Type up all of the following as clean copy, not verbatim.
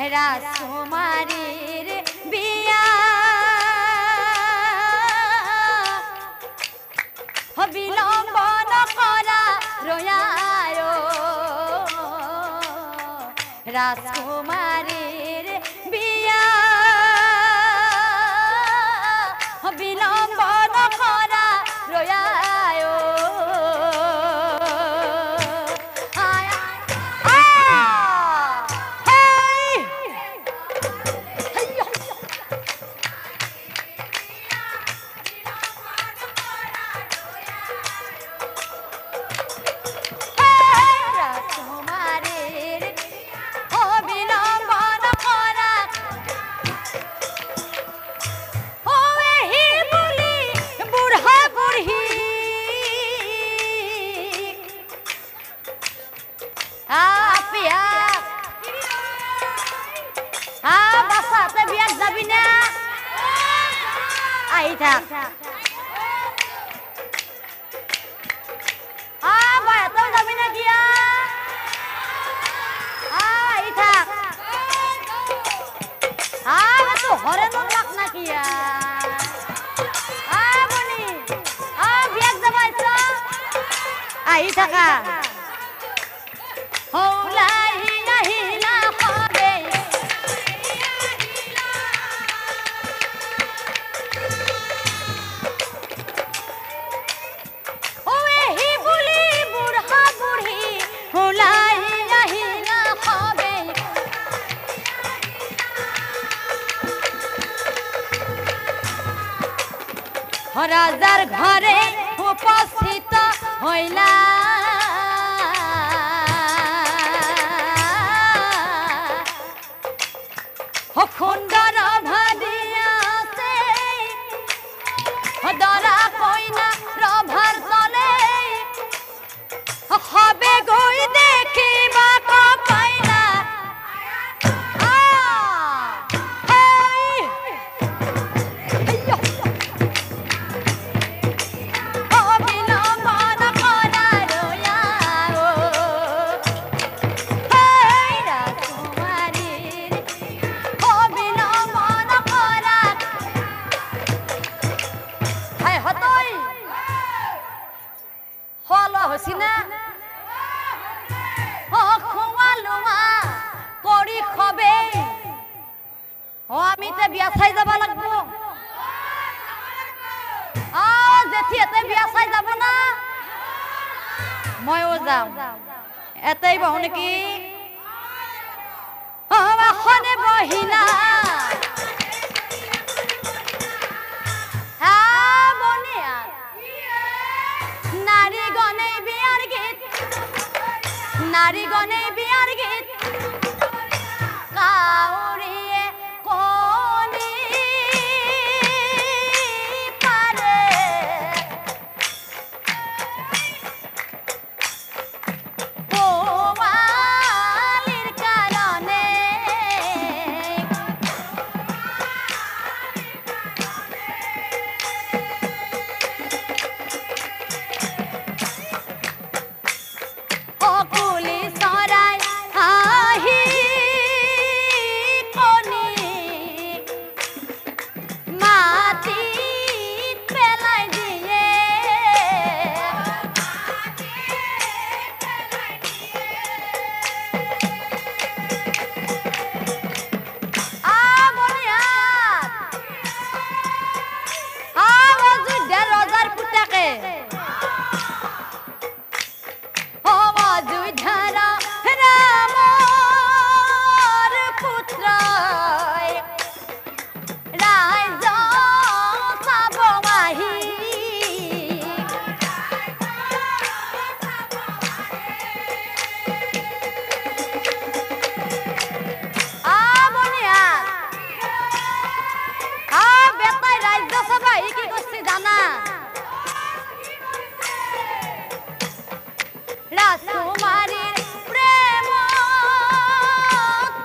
রাজকুমারীর বিয়া বিলম্ব করা রয়ায় রাজকুমারীর বিয়া বিলম্ব করা রয়ায় রাজার ঘরে উপস্থিত হইলা খুন্দর ভাদিয়াছে দরা কইনা প্রভার তলে হবে গই দেখিবা পাইলা আমি তো বিয়া চাই যাব লাগবো জেঠি এতে বিয়া চাই যাব না ময়ও যাম এতেই বহু নেকি বাসনে বহিলা নারী গনে বিয়ার গীত নারী গনে বিয়ার গীত কাউরিয়ে কোনি পারে পোয়ালির কারণে অকুলি সরাই আহি রাজকুমারীর প্রেম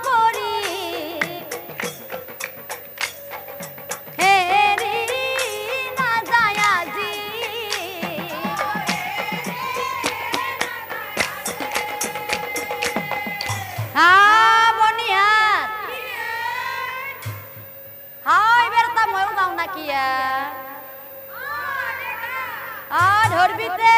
করি হেরি না যায়াজি বনিয়া কিয়া ধরবিতে